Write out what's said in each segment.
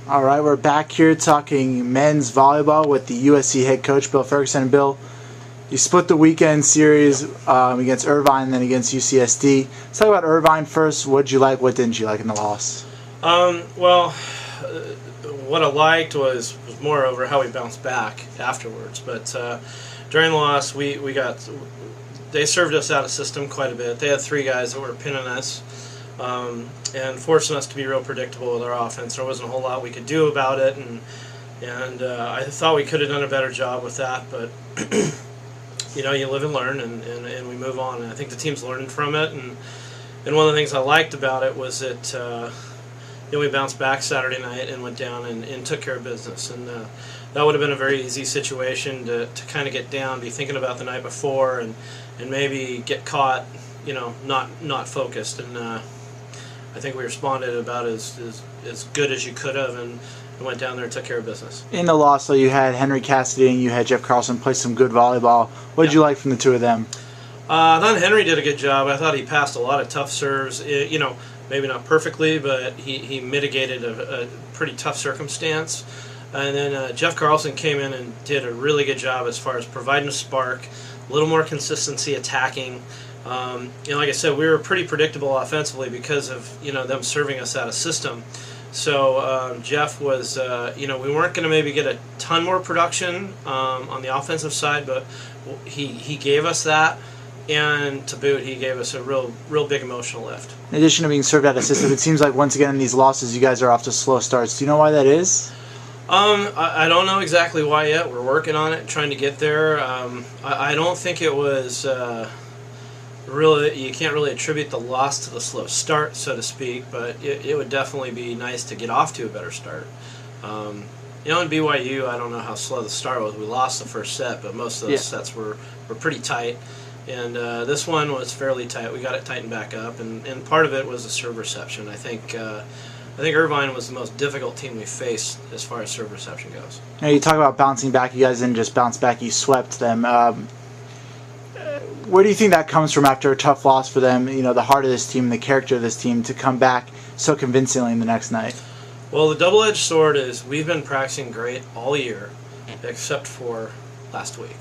All right, we're back here talking men's volleyball with the USC head coach, Bill Ferguson. And Bill, you split the weekend series against Irvine and then against UCSD. Let's talk about Irvine first. What did you like? What didn't you like in the loss? What I liked was more over how we bounced back afterwards. But during the loss, they served us out of system quite a bit. They had three guys that were pinning us. And forcing us to be real predictable with our offense. There wasn't a whole lot we could do about it, and I thought we could have done a better job with that, but you live and learn, and we move on, and I think the team's learning from it, and one of the things I liked about it was that we bounced back Saturday night and went down and took care of business, and that would have been a very easy situation to kind of get down, be thinking about the night before, and maybe get caught, not focused, and I think we responded about as good as you could have, and went down there and took care of business. In the loss, though, you had Henry Cassidy and you had Jeff Carlson play some good volleyball. What did you like from the two of them? I thought Henry did a good job. I thought he passed a lot of tough serves. Maybe not perfectly, but he mitigated a pretty tough circumstance. And then Jeff Carlson came in and did a really good job as far as providing a spark, a little more consistency attacking. Like I said, we were pretty predictable offensively because of them serving us out of system. So Jeff was, we weren't going to maybe get a ton more production on the offensive side, but he gave us that, and to boot, he gave us a real big emotional lift. In addition to being served out of system, it seems like once again in these losses, you guys are off to slow starts. Do you know why that is? I don't know exactly why yet. We're working on it, trying to get there. I don't think it was. Really, you can't really attribute the loss to the slow start, so to speak, but it would definitely be nice to get off to a better start. In BYU, I don't know how slow the start was. We lost the first set, but most of those sets were pretty tight, and this one was fairly tight. We got it tightened back up, and part of it was the serve reception. I think Irvine was the most difficult team we faced as far as serve reception goes. Now, you talk about bouncing back. You guys didn't just bounce back, you swept them. Where do you think that comes from after a tough loss for them? The heart of this team and the character of this team to come back so convincingly in the next night. Well, the double-edged sword is we've been practicing great all year, except for last week,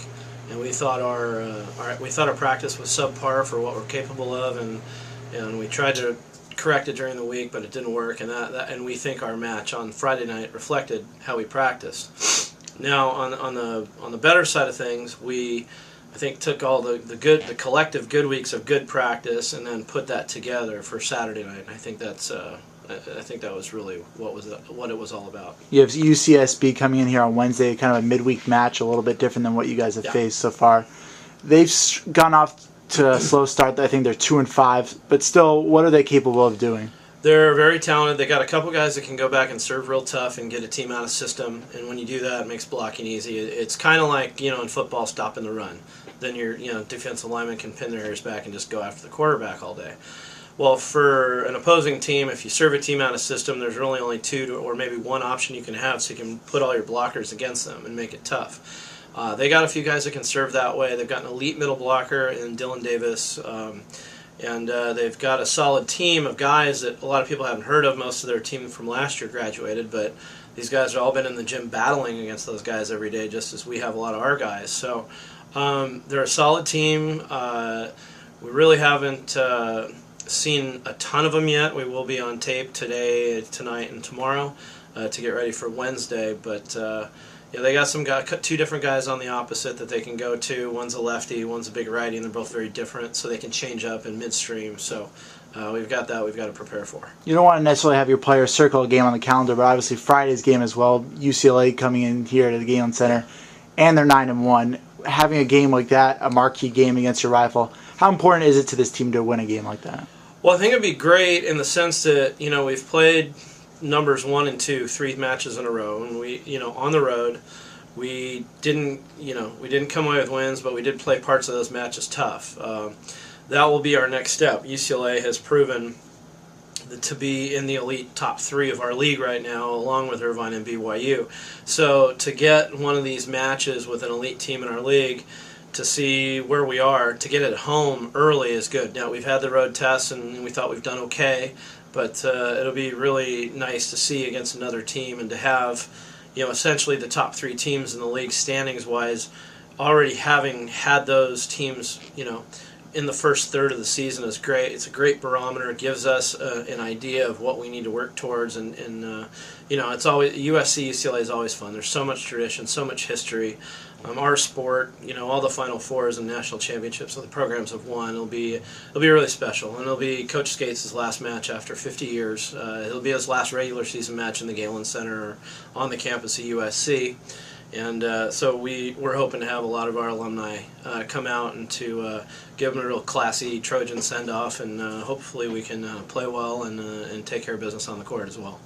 and we thought our practice was subpar for what we're capable of, and we tried to correct it during the week, but it didn't work, and we think our match on Friday night reflected how we practiced. Now, on the better side of things, I think took all the collective good weeks of good practice and then put that together for Saturday night. And I think that was really what it was all about. You have UCSB coming in here on Wednesday, kind of a midweek match, a little bit different than what you guys have faced so far. They've gone off to a slow start. I think they're 2-5, but still, what are they capable of doing? They're very talented. They got a couple guys that can go back and serve real tough and get a team out of system. And when you do that, it makes blocking easy. It's kind of like in football, stopping the run. Then your defensive lineman can pin their ears back and just go after the quarterback all day. Well, for an opposing team, if you serve a team out of system, there's really only two or maybe one option you can have, so you can put all your blockers against them and make it tough. They got a few guys that can serve that way. They've got an elite middle blocker in Dylan Davis. And they've got a solid team of guys that a lot of people haven't heard of. Most of their team from last year graduated, but these guys have all been in the gym battling against those guys every day, just as we have a lot of our guys. So they're a solid team. We really haven't seen a ton of them yet. We will be on tape today, tonight, and tomorrow to get ready for Wednesday, but they got two different guys on the opposite that they can go to. One's a lefty, one's a big righty, and they're both very different, so they can change up in midstream. So we've got that we've got to prepare for. You don't want to necessarily have your players circle a game on the calendar, but obviously Friday's game as well, UCLA coming in here to the Galen Center, and they're 9-1. Having a game like that, a marquee game against your rival, how important is it to this team to win a game like that? Well, I think it'd be great in the sense that, we've played numbers 1 and 2 3 matches in a row, and we on the road we didn't come away with wins, but we did play parts of those matches tough. That will be our next step. UCLA has proven to be in the elite top 3 of our league right now, along with Irvine and BYU. So to get one of these matches with an elite team in our league, to see where we are, to get it home early is good. Now, we've had the road tests, and we thought we've done okay, But it'll be really nice to see against another team and to have, essentially the top 3 teams in the league standings-wise already having had those teams, in the first third of the season is great. It's a great barometer. It gives us an idea of what we need to work towards, and it's always USC UCLA is always fun. There's so much tradition, so much history. Our sport, all the Final Fours and national championships that the programs have won. It'll be really special, and it'll be Coach Skates' last match after 50 years. It'll be his last regular season match in the Galen Center or on the campus of USC. And so we're hoping to have a lot of our alumni come out and to give them a real classy Trojan send-off, and hopefully we can play well and take care of business on the court as well.